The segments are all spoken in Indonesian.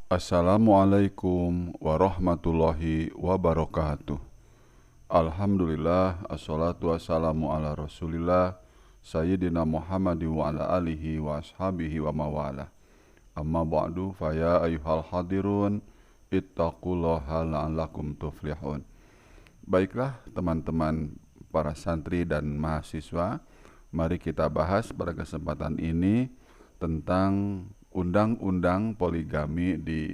Assalamualaikum warahmatullahi wabarakatuh. Alhamdulillah, assalatu wassalamu ala rasulillah Sayyidina Muhammadin wa ala alihi wa ashabihi wa mawala. Amma ba'du, faya ayuhal hadirun ittaqullaha la'allakum tuflihun. Baiklah teman-teman para santri dan mahasiswa, mari kita bahas pada kesempatan ini tentang undang-undang poligami di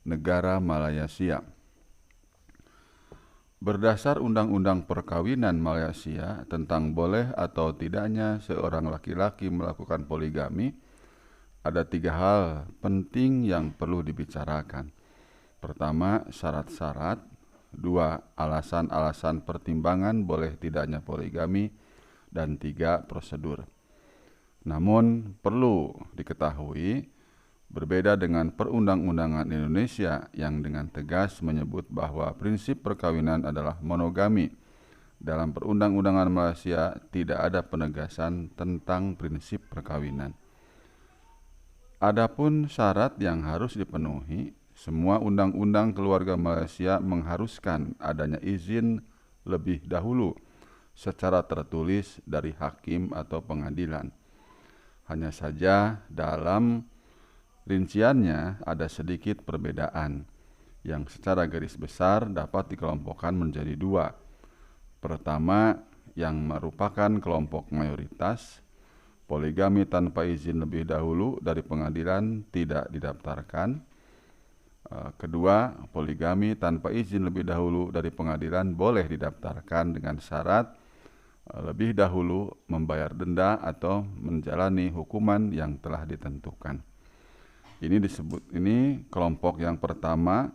negara Malaysia. Berdasar undang-undang perkawinan Malaysia tentang boleh atau tidaknya seorang laki-laki melakukan poligami, ada 3 hal penting yang perlu dibicarakan. Pertama, syarat-syarat. 2, alasan-alasan pertimbangan boleh tidaknya poligami. Dan 3, prosedur. Namun perlu diketahui, berbeda dengan perundang-undangan Indonesia yang dengan tegas menyebut bahwa prinsip perkawinan adalah monogami. Dalam perundang-undangan Malaysia tidak ada penegasan tentang prinsip perkawinan. Adapun syarat yang harus dipenuhi, semua undang-undang keluarga Malaysia mengharuskan adanya izin lebih dahulu secara tertulis dari hakim atau pengadilan. Hanya saja dalam rinciannya ada sedikit perbedaan yang secara garis besar dapat dikelompokkan menjadi 2. Pertama, yang merupakan kelompok mayoritas, poligami tanpa izin lebih dahulu dari pengadilan tidak didaftarkan. Kedua, poligami tanpa izin lebih dahulu dari pengadilan boleh didaftarkan dengan syarat lebih dahulu membayar denda atau menjalani hukuman yang telah ditentukan. Ini kelompok yang pertama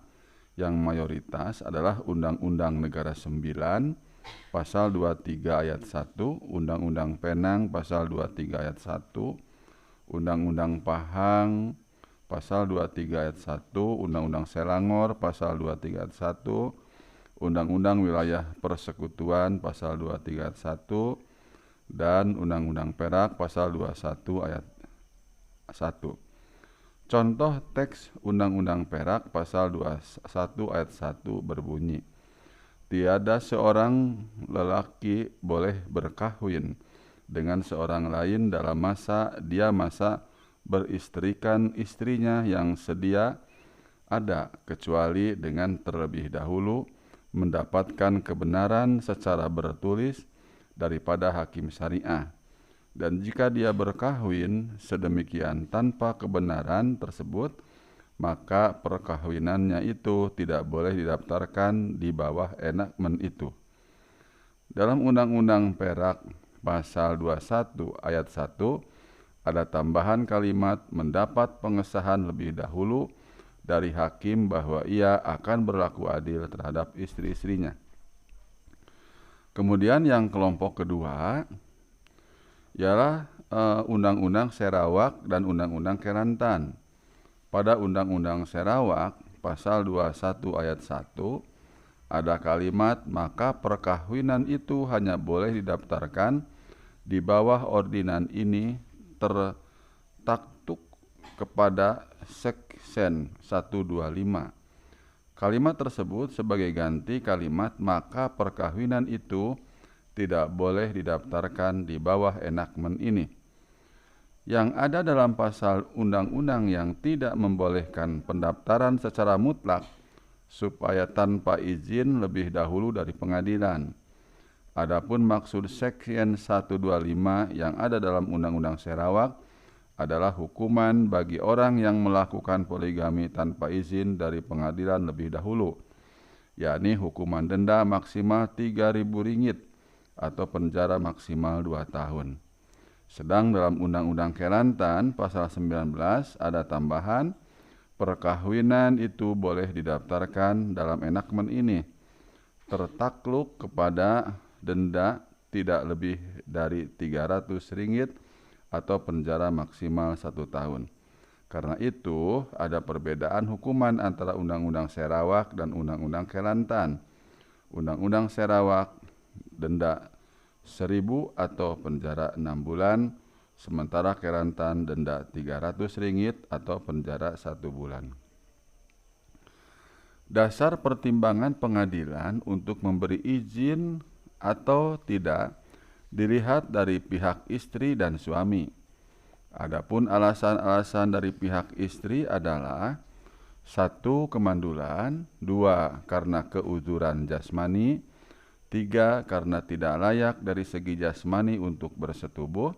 yang mayoritas adalah Undang-Undang Negara 9 Pasal 23 ayat 1, Undang-Undang Penang Pasal 23 ayat 1, Undang-Undang Pahang Pasal 23 ayat 1, Undang-Undang Selangor Pasal 23 ayat 1, Undang-Undang Wilayah Persekutuan Pasal 23 ayat 1, dan Undang-Undang Perak Pasal 21 ayat 1. Contoh teks Undang-Undang Perak Pasal 21 ayat 1 berbunyi, tiada seorang lelaki boleh berkahwin dengan seorang lain dalam masa dia beristrikan istrinya yang sedia ada, kecuali dengan terlebih dahulu mendapatkan kebenaran secara bertulis daripada hakim syariah. Dan jika dia berkahwin sedemikian tanpa kebenaran tersebut, maka perkahwinannya itu tidak boleh didaftarkan di bawah enakmen itu. Dalam Undang-Undang Perak Pasal 21 ayat 1 ada tambahan kalimat mendapat pengesahan lebih dahulu dari hakim bahwa ia akan berlaku adil terhadap istri-istrinya. Kemudian yang kelompok kedua ialah Undang-Undang Sarawak dan Undang-Undang Kelantan. Pada Undang-Undang Sarawak Pasal 21 ayat 1 ada kalimat maka perkahwinan itu hanya boleh didaftarkan di bawah ordinan ini tertaktuk kepada Seksyen 125. Kalimat tersebut sebagai ganti kalimat maka perkahwinan itu tidak boleh didaftarkan di bawah enakmen ini. Yang ada dalam pasal undang-undang yang tidak membolehkan pendaftaran secara mutlak supaya tanpa izin lebih dahulu dari pengadilan. Adapun maksud Seksyen 125 yang ada dalam Undang-Undang Sarawak adalah hukuman bagi orang yang melakukan poligami tanpa izin dari pengadilan lebih dahulu, yakni hukuman denda maksimal Rp3.000 atau penjara maksimal 2 tahun. Sedang dalam Undang-Undang Kelantan Pasal 19 ada tambahan, perkahwinan itu boleh didaftarkan dalam enakmen ini, tertakluk kepada denda tidak lebih dari Rp300 atau penjara maksimal 1 tahun. Karena itu, ada perbedaan hukuman antara Undang-Undang Sarawak dan Undang-Undang Kelantan. Undang-Undang Sarawak denda Rp1.000 atau penjara 6 bulan, sementara Kelantan denda Rp300 atau penjara 1 bulan. Dasar pertimbangan pengadilan untuk memberi izin atau tidak dilihat dari pihak istri dan suami. Adapun alasan-alasan dari pihak istri adalah: 1. Kemandulan, 2. Karena keuzuran jasmani, 3. Karena tidak layak dari segi jasmani untuk bersetubuh,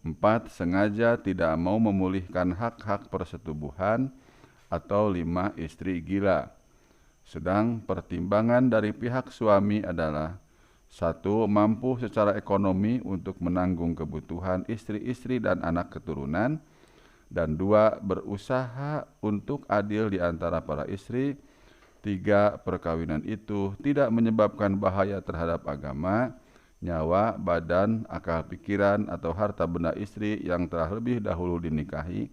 4. Sengaja tidak mau memulihkan hak-hak persetubuhan, atau 5. Istri gila. Sedang pertimbangan dari pihak suami adalah: 1. Mampu secara ekonomi untuk menanggung kebutuhan istri-istri dan anak keturunan, dan 2. Berusaha untuk adil di antara para istri. 3. Perkawinan itu tidak menyebabkan bahaya terhadap agama, nyawa, badan, akal pikiran, atau harta benda istri yang telah lebih dahulu dinikahi.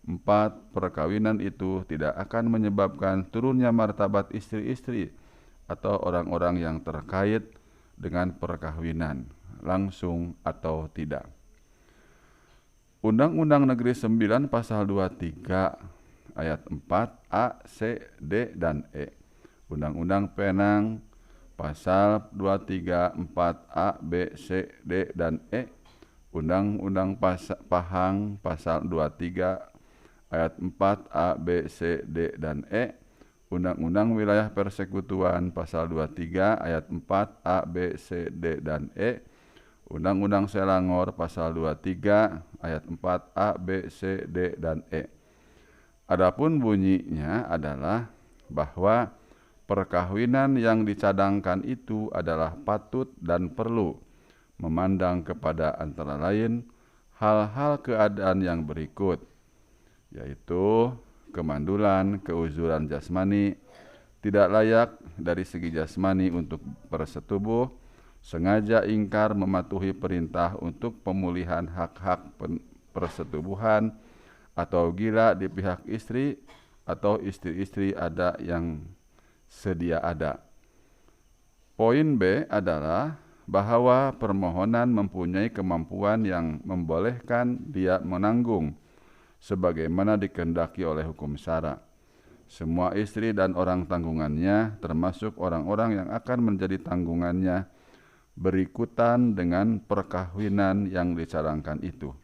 4. Perkawinan itu tidak akan menyebabkan turunnya martabat istri-istri atau orang-orang yang terkait dengan perkawinan, langsung atau tidak. Undang-Undang Negeri 9 Pasal 23 ayat 4 A, C, D, dan E. Undang-Undang Penang Pasal 23 4 A, B, C, D, dan E. Undang-Undang Pahang Pasal 23 ayat 4 A, B, C, D, dan E. Undang-Undang Wilayah Persekutuan Pasal 23 ayat 4 A, B, C, D, dan E. Undang-Undang Selangor Pasal 23 ayat 4 A, B, C, D, dan E. Adapun bunyinya adalah bahwa perkawinan yang dicadangkan itu adalah patut dan perlu memandang kepada antara lain hal-hal keadaan yang berikut, yaitu kemandulan, keuzuran jasmani, tidak layak dari segi jasmani untuk bersetubuh, sengaja ingkar mematuhi perintah untuk pemulihan hak-hak persetubuhan, atau gila di pihak istri atau istri-istri ada yang sedia ada. Poin B adalah bahwa permohonan mempunyai kemampuan yang membolehkan dia menanggung sebagaimana dikehendaki oleh hukum syara. Semua istri dan orang tanggungannya, termasuk orang-orang yang akan menjadi tanggungannya, berikutan dengan perkawinan yang dicadangkan itu.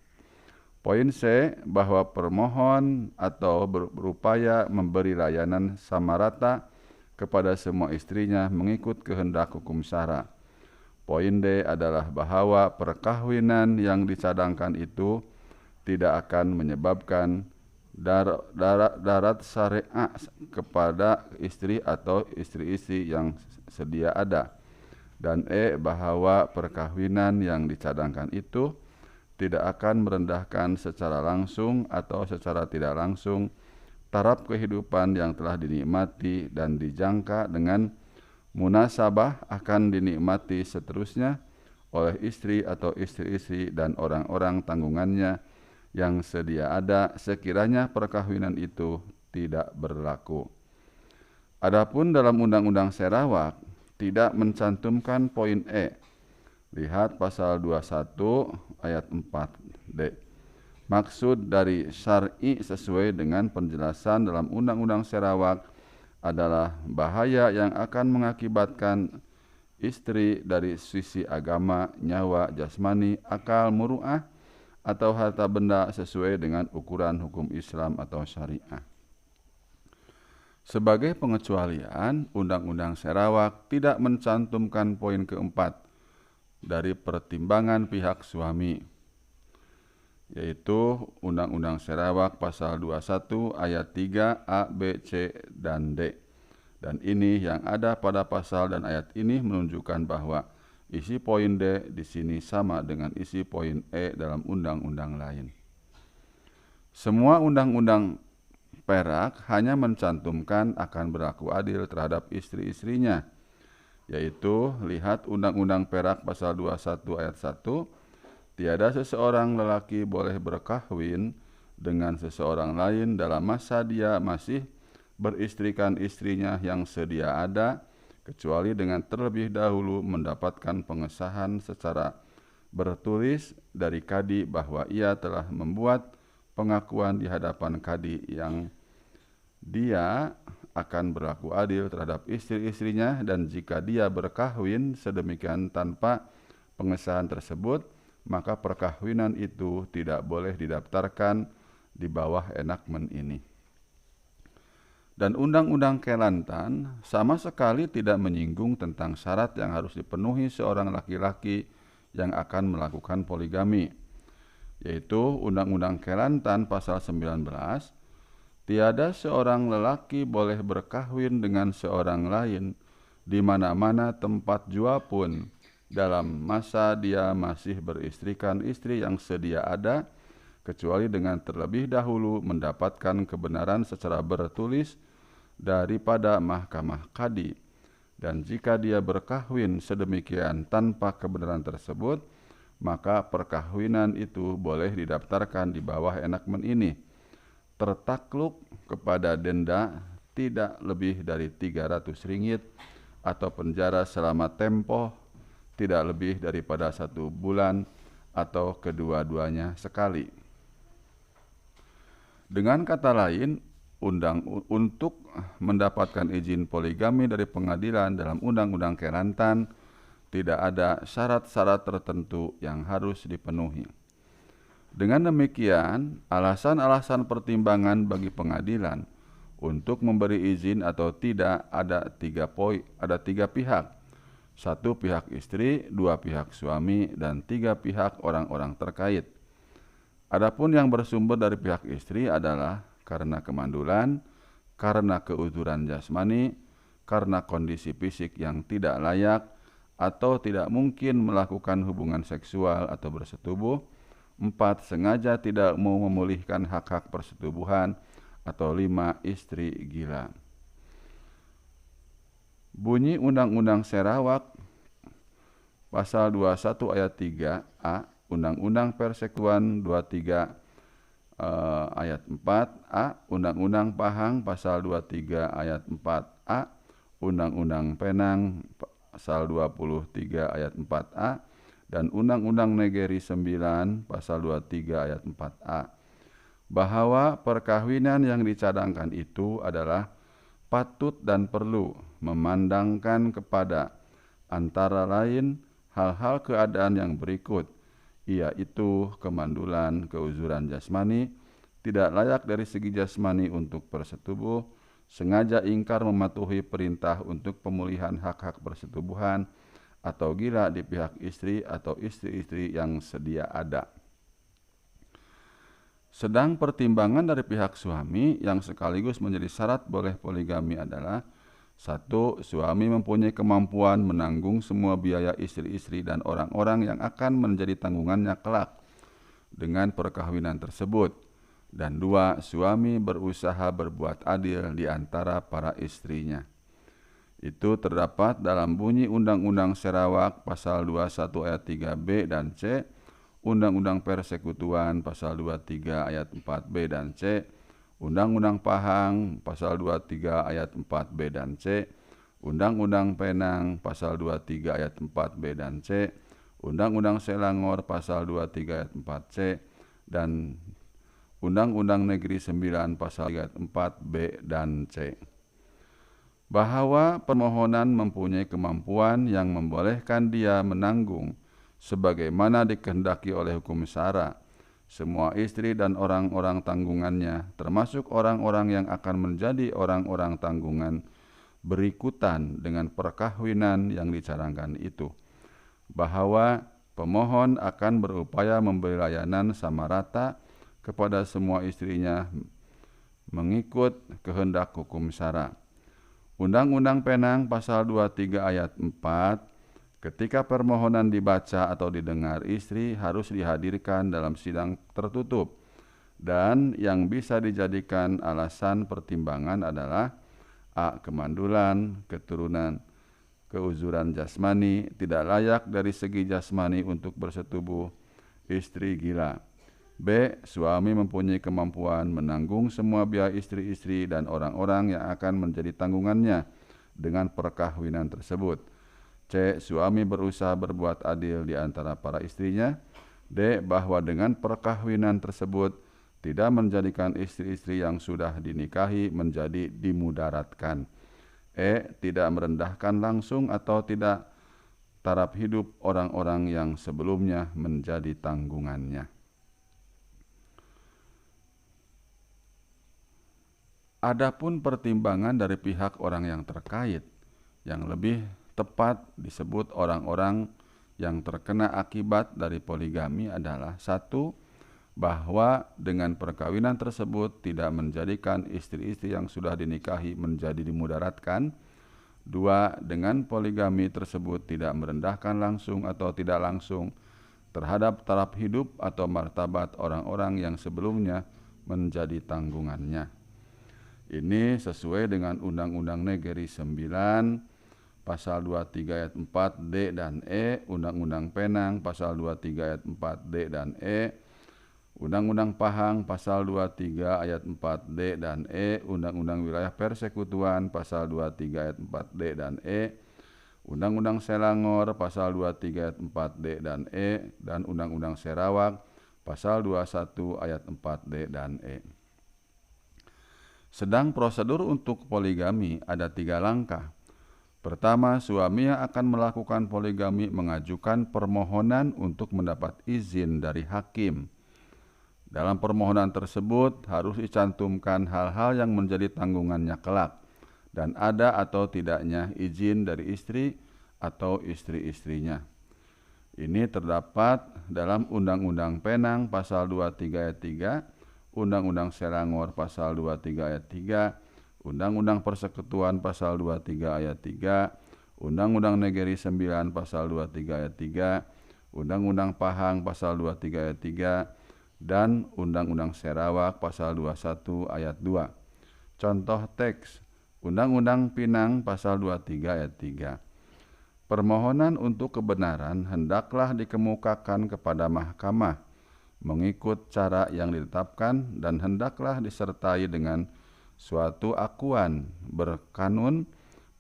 Poin C, bahwa permohon atau berupaya memberi layanan sama rata kepada semua istrinya mengikut kehendak hukum syara. Poin D adalah bahwa perkawinan yang dicadangkan itu tidak akan menyebabkan darat syariah kepada istri atau istri-istri yang sedia ada. Dan E, bahwa perkawinan yang dicadangkan itu tidak akan merendahkan secara langsung atau secara tidak langsung taraf kehidupan yang telah dinikmati dan dijangka dengan munasabah akan dinikmati seterusnya oleh istri atau istri-istri dan orang-orang tanggungannya yang sedia ada sekiranya perkawinan itu tidak berlaku. Adapun dalam Undang-Undang Sarawak tidak mencantumkan poin E. Lihat pasal 21 ayat 4D. Maksud dari syar'i sesuai dengan penjelasan dalam Undang-Undang Sarawak adalah bahaya yang akan mengakibatkan istri dari sisi agama, nyawa, jasmani, akal, muru'ah, atau harta benda sesuai dengan ukuran hukum Islam atau syariah. Sebagai pengecualian, Undang-Undang Sarawak tidak mencantumkan poin keempat dari pertimbangan pihak suami, yaitu Undang-Undang Sarawak Pasal 21 ayat 3 A, B, C, dan D. Dan ini yang ada pada pasal dan ayat ini menunjukkan bahwa isi poin D di sini sama dengan isi poin E dalam undang-undang lain. Semua undang-undang Perak hanya mencantumkan akan berlaku adil terhadap istri-istrinya, yaitu lihat Undang-Undang Perak Pasal 21 ayat 1, tiada seseorang lelaki boleh berkahwin dengan seseorang lain dalam masa dia masih beristrikan istrinya yang sedia ada, kecuali dengan terlebih dahulu mendapatkan pengesahan secara bertulis dari kadi bahwa ia telah membuat pengakuan di hadapan kadi yang dia akan berlaku adil terhadap istri-istrinya, dan jika dia berkahwin sedemikian tanpa pengesahan tersebut, maka perkahwinan itu tidak boleh didaftarkan di bawah enakmen ini. Dan undang-undang Kelantan sama sekali tidak menyinggung tentang syarat yang harus dipenuhi seorang laki-laki yang akan melakukan poligami, yaitu Undang-Undang Kelantan pasal 19, tiada seorang lelaki boleh berkahwin dengan seorang lain di mana-mana tempat jua pun dalam masa dia masih beristrikan istri yang sedia ada, kecuali dengan terlebih dahulu mendapatkan kebenaran secara bertulis daripada mahkamah kadi. Dan jika dia berkahwin sedemikian tanpa kebenaran tersebut, maka perkahwinan itu boleh didaftarkan di bawah enakmen ini, tertakluk kepada denda tidak lebih dari 300 ringgit atau penjara selama tempoh tidak lebih daripada 1 bulan atau kedua-duanya sekali. Dengan kata lain, untuk mendapatkan izin poligami dari pengadilan dalam Undang-Undang Kelantan tidak ada syarat-syarat tertentu yang harus dipenuhi. Dengan demikian, alasan-alasan pertimbangan bagi pengadilan untuk memberi izin atau tidak ada 3 pihak. 1 pihak istri, 2 pihak suami, dan 3 pihak orang-orang terkait. Adapun yang bersumber dari pihak istri adalah karena kemandulan, karena keuzuran jasmani, karena kondisi fisik yang tidak layak, atau tidak mungkin melakukan hubungan seksual atau bersetubuh. 4. Sengaja tidak mau memulihkan hak-hak persetubuhan, atau 5. Istri gila. Bunyi Undang-Undang Sarawak pasal 21 ayat 3A, Undang-Undang Persekutuan 23 ayat 4A, Undang-Undang Pahang pasal 23 ayat 4A, Undang-Undang Penang pasal 23 ayat 4A, dan Undang-Undang Negeri 9 pasal 23 ayat 4A, bahwa perkawinan yang dicadangkan itu adalah patut dan perlu memandangkan kepada antara lain hal-hal keadaan yang berikut, yaitu kemandulan, keuzuran jasmani, tidak layak dari segi jasmani untuk bersetubuh, sengaja ingkar mematuhi perintah untuk pemulihan hak-hak persetubuhan, atau gila di pihak istri atau istri-istri yang sedia ada. Sedang pertimbangan dari pihak suami yang sekaligus menjadi syarat boleh poligami adalah: 1. Suami mempunyai kemampuan menanggung semua biaya istri-istri dan orang-orang yang akan menjadi tanggungannya kelak dengan perkahwinan tersebut. Dan 2. Suami berusaha berbuat adil di antara para istrinya. Itu terdapat dalam bunyi Undang-Undang Sarawak pasal 21 ayat 3B dan C, Undang-Undang Persekutuan pasal 23 ayat 4B dan C, Undang-Undang Pahang pasal 23 ayat 4B dan C, Undang-Undang Penang pasal 23 ayat 4B dan C, Undang-Undang Selangor pasal 23 ayat 4C, dan Undang-Undang Negeri 9 pasal 3 ayat 4B dan C. Bahwa permohonan mempunyai kemampuan yang membolehkan dia menanggung sebagaimana dikehendaki oleh hukum syara semua istri dan orang-orang tanggungannya, termasuk orang-orang yang akan menjadi orang-orang tanggungan berikutan dengan perkahwinan yang dicarangkan itu, bahwa pemohon akan berupaya memberi layanan sama rata kepada semua istrinya mengikut kehendak hukum syara. Undang-Undang Penang pasal 23 ayat 4, ketika permohonan dibaca atau didengar, istri harus dihadirkan dalam sidang tertutup, dan yang bisa dijadikan alasan pertimbangan adalah: A. Kemandulan, keturunan, keuzuran jasmani, tidak layak dari segi jasmani untuk bersetubuh, istri gila. B. Suami mempunyai kemampuan menanggung semua biaya istri-istri dan orang-orang yang akan menjadi tanggungannya dengan perkahwinan tersebut. C. Suami berusaha berbuat adil di antara para istrinya. D. Bahwa dengan perkahwinan tersebut tidak menjadikan istri-istri yang sudah dinikahi menjadi dimudaratkan. Tidak merendahkan langsung atau tidak taraf hidup orang-orang yang sebelumnya menjadi tanggungannya. Adapun pertimbangan dari pihak orang yang terkait, yang lebih tepat disebut orang-orang yang terkena akibat dari poligami adalah: 1. Bahwa dengan perkawinan tersebut tidak menjadikan istri-istri yang sudah dinikahi menjadi dimudaratkan. 2. Dengan poligami tersebut tidak merendahkan langsung atau tidak langsung terhadap taraf hidup atau martabat orang-orang yang sebelumnya menjadi tanggungannya. Ini sesuai dengan Undang-Undang Negeri 9 Pasal 23 ayat 4 D dan E, Undang-Undang Penang Pasal 23 ayat 4 D dan E, Undang-Undang Pahang Pasal 23 ayat 4 D dan E, Undang-Undang Wilayah Persekutuan Pasal 23 ayat 4 D dan E, Undang-Undang Selangor Pasal 23 ayat 4 D dan E, dan Undang-Undang Sarawak Pasal 21 ayat 4 D dan E. Sedang prosedur untuk poligami ada 3 langkah. Pertama, suami yang akan melakukan poligami mengajukan permohonan untuk mendapat izin dari hakim. Dalam permohonan tersebut harus dicantumkan hal-hal yang menjadi tanggungannya kelak, dan ada atau tidaknya izin dari istri atau istri-istrinya. Ini terdapat dalam Undang-Undang Penang Pasal 23 ayat 3, Undang-Undang Selangor Pasal 23 ayat 3, Undang-Undang Persekutuan Pasal 23 ayat 3, Undang-Undang Negeri 9 Pasal 23 ayat 3, Undang-Undang Pahang Pasal 23 ayat 3, dan Undang-Undang Sarawak Pasal 21 ayat 2. Contoh teks: Undang-Undang Pinang Pasal 23 ayat 3. Permohonan untuk kebenaran hendaklah dikemukakan kepada mahkamah mengikut cara yang ditetapkan dan hendaklah disertai dengan suatu akuan berkanun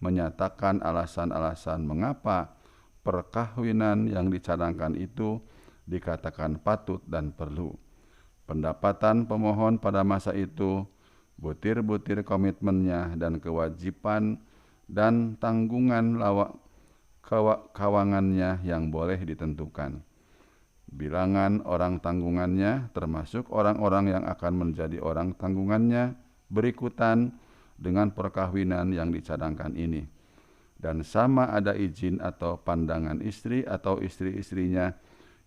menyatakan alasan-alasan mengapa perkawinan yang dicadangkan itu dikatakan patut dan perlu. Pendapatan pemohon pada masa itu, butir-butir komitmennya dan kewajiban dan tanggungan kawangannya yang boleh ditentukan. Bilangan orang tanggungannya termasuk orang-orang yang akan menjadi orang tanggungannya berikutan dengan perkawinan yang dicadangkan ini. Dan sama ada izin atau pandangan istri atau istri-istrinya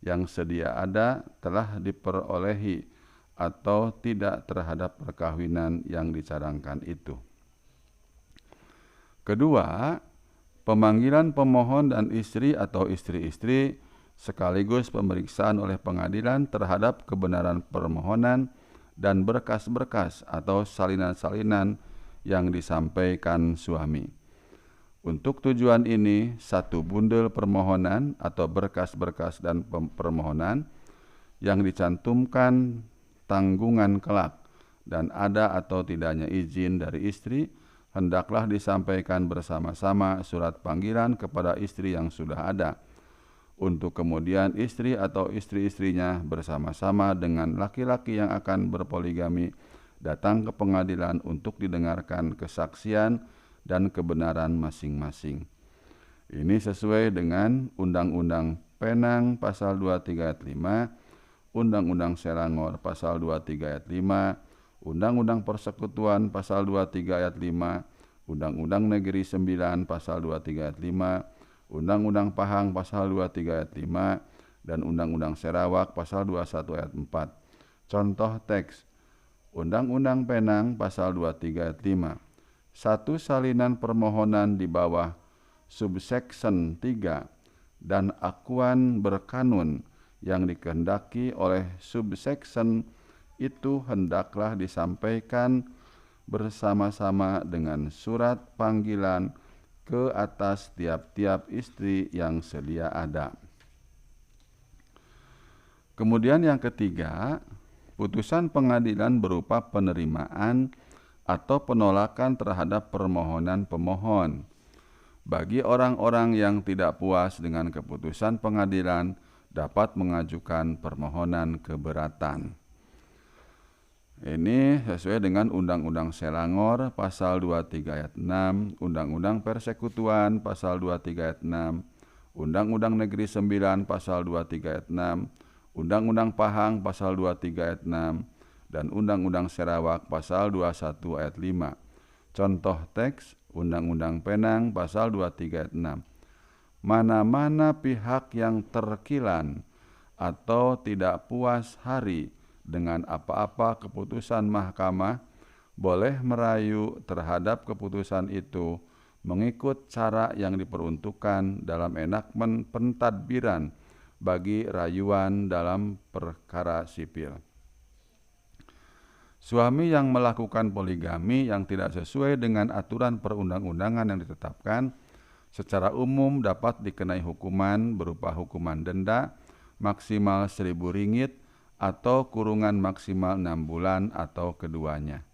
yang sedia ada telah diperolehi atau tidak terhadap perkawinan yang dicadangkan itu. Kedua, pemanggilan pemohon dan istri atau istri-istri sekaligus pemeriksaan oleh pengadilan terhadap kebenaran permohonan dan berkas-berkas atau salinan-salinan yang disampaikan suami. Untuk tujuan ini, satu bundel permohonan atau berkas-berkas dan permohonan yang dicantumkan tanggungan kelak dan ada atau tidaknya izin dari istri hendaklah disampaikan bersama-sama surat panggilan kepada istri yang sudah ada, untuk kemudian istri atau istri-istrinya bersama-sama dengan laki-laki yang akan berpoligami datang ke pengadilan untuk didengarkan kesaksian dan kebenaran masing-masing. Ini sesuai dengan Undang-Undang Penang Pasal 23 ayat 5, Undang-Undang Selangor Pasal 23 ayat 5, Undang-Undang Persekutuan Pasal 23 ayat 5, Undang-Undang Negeri 9 Pasal 23 ayat 5, Undang-Undang Pahang Pasal 23 ayat 5, dan Undang-Undang Sarawak Pasal 21 ayat 4. Contoh teks: Undang-Undang Penang Pasal 23 ayat 5. Satu salinan permohonan di bawah subsection 3 dan akuan berkanun yang dikehendaki oleh subsection itu hendaklah disampaikan bersama-sama dengan surat panggilan ke atas tiap-tiap istri yang sedia ada. Kemudian yang ketiga, putusan pengadilan berupa penerimaan atau penolakan terhadap permohonan pemohon. Bagi orang-orang yang tidak puas dengan keputusan pengadilan, dapat mengajukan permohonan keberatan. Ini sesuai dengan Undang-Undang Selangor pasal 23 ayat 6, Undang-Undang Persekutuan pasal 23 ayat 6, Undang-Undang Negeri 9 pasal 23 ayat 6, Undang-Undang Pahang pasal 23 ayat 6, dan Undang-Undang Sarawak pasal 21 ayat 5. Contoh teks Undang-Undang Penang pasal 23 ayat 6. Mana-mana pihak yang terkilan atau tidak puas hari dengan apa-apa keputusan mahkamah boleh merayu terhadap keputusan itu mengikut cara yang diperuntukkan dalam enakmen pentadbiran bagi rayuan dalam perkara sipil. Suami yang melakukan poligami yang tidak sesuai dengan aturan perundang-undangan yang ditetapkan secara umum dapat dikenai hukuman berupa hukuman denda maksimal Rp1.000 atau kurungan maksimal 6 bulan atau keduanya.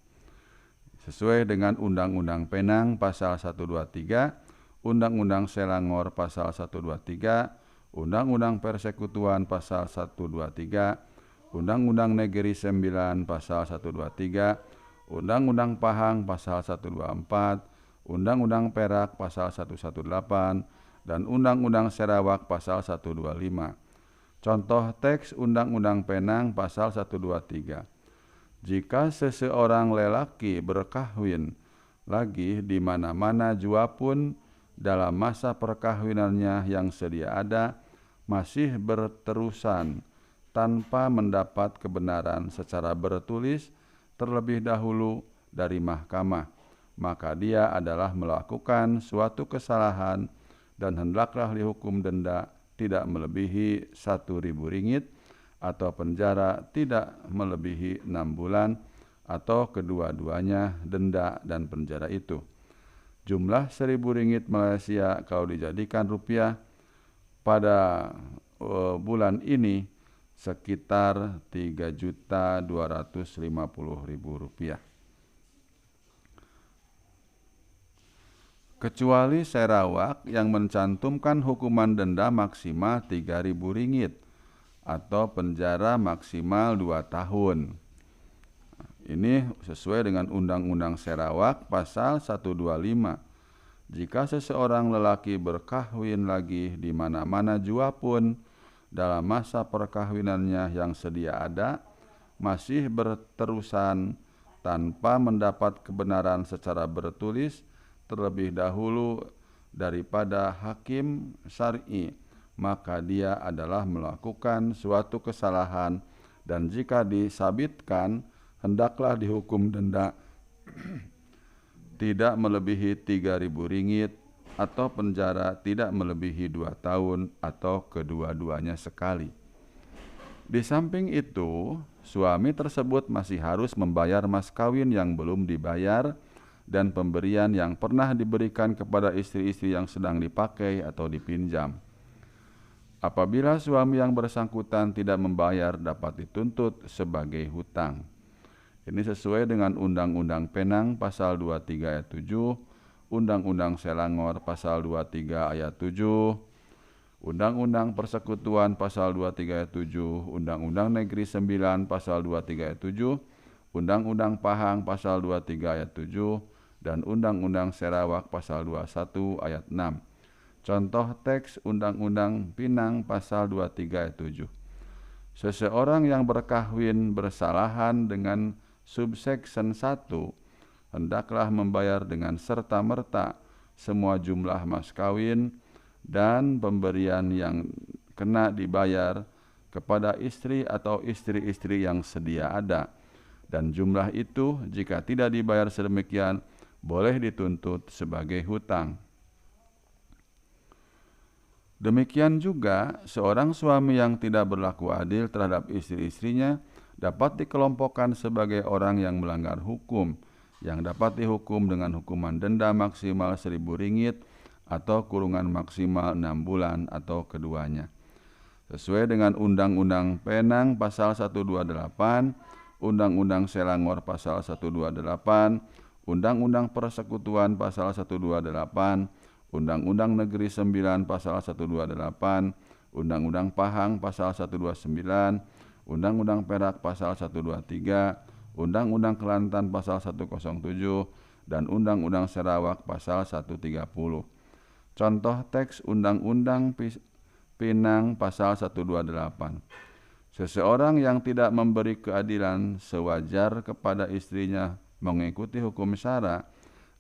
Sesuai dengan Undang-Undang Penang pasal 123, Undang-Undang Selangor pasal 123, Undang-Undang Persekutuan pasal 123, Undang-Undang Negeri 9 pasal 123, Undang-Undang Pahang pasal 124, Undang-Undang Perak pasal 118, dan Undang-Undang Sarawak pasal 125. Contoh teks Undang-Undang Penang pasal 123. Jika seseorang lelaki berkahwin lagi di mana-mana jua pun dalam masa perkahwinannya yang sedia ada masih berterusan tanpa mendapat kebenaran secara bertulis terlebih dahulu dari mahkamah, maka dia adalah melakukan suatu kesalahan dan hendaklah dihukum denda tidak melebihi Rp1.000 atau penjara tidak melebihi 6 bulan atau kedua-duanya denda dan penjara itu. Jumlah Rp1.000 Malaysia kalau dijadikan rupiah pada bulan ini sekitar Rp3.250.000. Kecuali Sarawak yang mencantumkan hukuman denda maksimal Rp3.000 atau penjara maksimal 2 tahun. Ini sesuai dengan Undang-Undang Sarawak pasal 125. Jika seseorang lelaki berkahwin lagi di mana-mana jua pun dalam masa perkahwinannya yang sedia ada masih berterusan tanpa mendapat kebenaran secara bertulis terlebih dahulu daripada hakim syar'i, maka dia adalah melakukan suatu kesalahan dan jika disabitkan hendaklah dihukum denda tidak melebihi Rp3.000 atau penjara tidak melebihi 2 tahun atau kedua-duanya sekali. Di samping itu, suami tersebut masih harus membayar mas kawin yang belum dibayar dan pemberian yang pernah diberikan kepada istri-istri yang sedang dipakai atau dipinjam. Apabila suami yang bersangkutan tidak membayar dapat dituntut sebagai hutang. Ini sesuai dengan Undang-Undang Penang pasal 23 ayat 7, Undang-Undang Selangor pasal 23 ayat 7, Undang-Undang Persekutuan pasal 23 ayat 7, Undang-Undang Negeri 9 pasal 23 ayat 7, Undang-Undang Pahang pasal 23 ayat 7, dan Undang-Undang Sarawak pasal 21 ayat 6. Contoh teks Undang-Undang Pinang pasal 23 ayat 7. Seseorang yang berkahwin bersalahan dengan subsection 1 hendaklah membayar dengan serta-merta semua jumlah mas kawin dan pemberian yang kena dibayar kepada istri atau istri-istri yang sedia ada. Dan jumlah itu jika tidak dibayar sedemikian boleh dituntut sebagai hutang. Demikian juga, seorang suami yang tidak berlaku adil terhadap istri-istrinya dapat dikelompokkan sebagai orang yang melanggar hukum, yang dapat dihukum dengan hukuman denda maksimal Rp1.000 atau kurungan maksimal 6 bulan atau keduanya. Sesuai dengan Undang-Undang Penang pasal 128, Undang-Undang Selangor pasal 128, Undang-Undang Persekutuan pasal 128, Undang-Undang Negeri 9 pasal 128, Undang-Undang Pahang pasal 129, Undang-Undang Perak pasal 123, Undang-Undang Kelantan pasal 107, dan Undang-Undang Sarawak pasal 130. Contoh teks Undang-Undang Pinang pasal 128. Seseorang yang tidak memberi keadilan sewajar kepada istrinya mengikuti hukum syara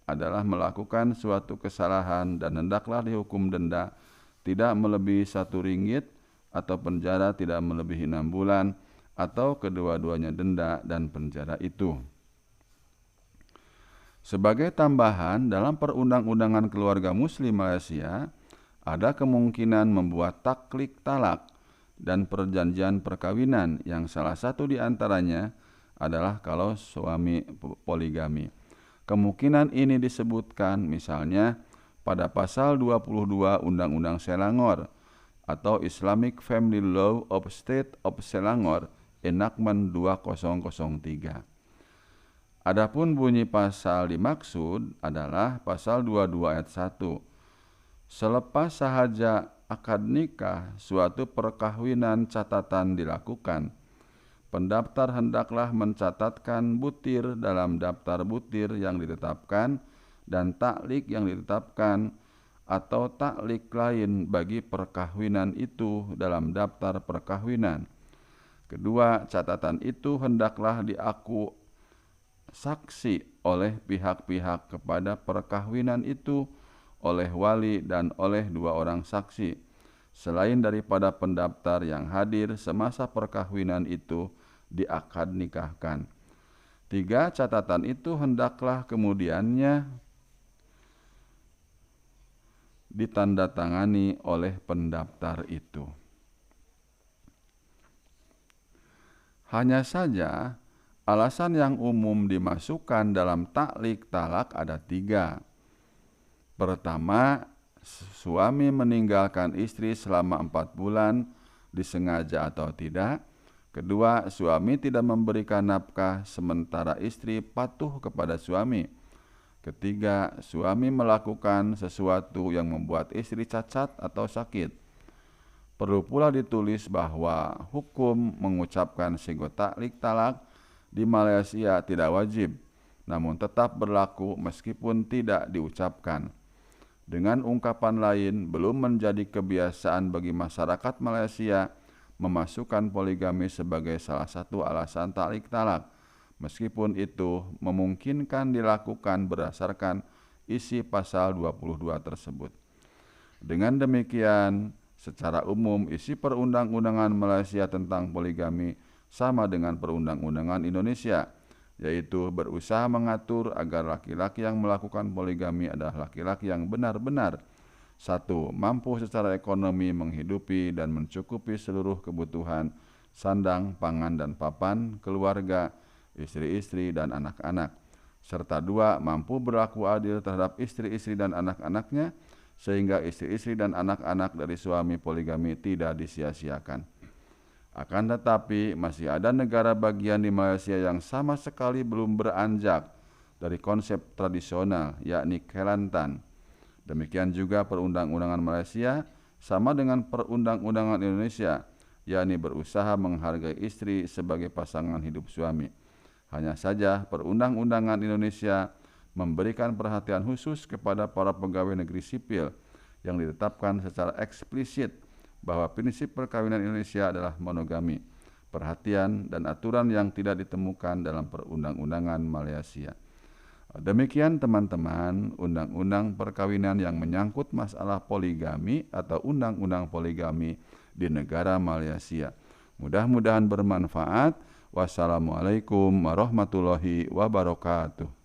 adalah melakukan suatu kesalahan dan hendaklah dihukum denda tidak melebihi RM1 atau penjara tidak melebihi 6 bulan atau kedua-duanya denda dan penjara itu. Sebagai tambahan, dalam perundang-undangan keluarga Muslim Malaysia ada kemungkinan membuat taklik talak dan perjanjian perkawinan yang salah satu di antaranya adalah kalau suami poligami. Kemungkinan ini disebutkan misalnya pada pasal 22 Undang-Undang Selangor atau Islamic Family Law of State of Selangor Enactment 2003. Adapun bunyi pasal dimaksud adalah pasal 22 ayat 1. Selepas sahaja akad nikah suatu perkahwinan catatan dilakukan, pendaftar hendaklah mencatatkan butir dalam daftar butir yang ditetapkan dan taklik yang ditetapkan atau taklik lain bagi perkahwinan itu dalam daftar perkahwinan. Kedua, catatan itu hendaklah diaku saksi oleh pihak-pihak kepada perkahwinan itu oleh wali dan oleh 2 orang saksi, selain daripada pendaftar yang hadir semasa perkahwinan itu diakad nikahkan. 3, catatan itu hendaklah kemudiannya ditandatangani oleh pendaftar itu. Hanya saja, alasan yang umum dimasukkan dalam taklik talak ada 3. Pertama, suami meninggalkan istri selama 4 bulan disengaja atau tidak. Kedua, suami tidak memberikan nafkah sementara istri patuh kepada suami. Ketiga, suami melakukan sesuatu yang membuat istri cacat atau sakit. Perlu pula ditulis bahwa hukum mengucapkan sigo taklik talak di Malaysia tidak wajib, namun tetap berlaku meskipun tidak diucapkan. Dengan ungkapan lain, belum menjadi kebiasaan bagi masyarakat Malaysia memasukkan poligami sebagai salah satu alasan taklik talak, meskipun itu memungkinkan dilakukan berdasarkan isi pasal 22 tersebut. Dengan demikian, secara umum isi perundang-undangan Malaysia tentang poligami sama dengan perundang-undangan Indonesia, yaitu berusaha mengatur agar laki-laki yang melakukan poligami adalah laki-laki yang benar-benar 1. Mampu secara ekonomi menghidupi dan mencukupi seluruh kebutuhan sandang, pangan, dan papan keluarga, istri-istri, dan anak-anak, serta 2. Mampu berlaku adil terhadap istri-istri dan anak-anaknya sehingga istri-istri dan anak-anak dari suami poligami tidak disia-siakan. Akan tetapi masih ada negara bagian di Malaysia yang sama sekali belum beranjak dari konsep tradisional, yakni Kelantan. Demikian juga perundang-undangan Malaysia sama dengan perundang-undangan Indonesia, yakni berusaha menghargai istri sebagai pasangan hidup suami. Hanya saja perundang-undangan Indonesia memberikan perhatian khusus kepada para pegawai negeri sipil yang ditetapkan secara eksplisit bahwa prinsip perkawinan Indonesia adalah monogami, perhatian dan aturan yang tidak ditemukan dalam perundang-undangan Malaysia. Demikian teman-teman, undang-undang perkawinan yang menyangkut masalah poligami atau undang-undang poligami di negara Malaysia. Mudah-mudahan bermanfaat. Wassalamualaikum warahmatullahi wabarakatuh.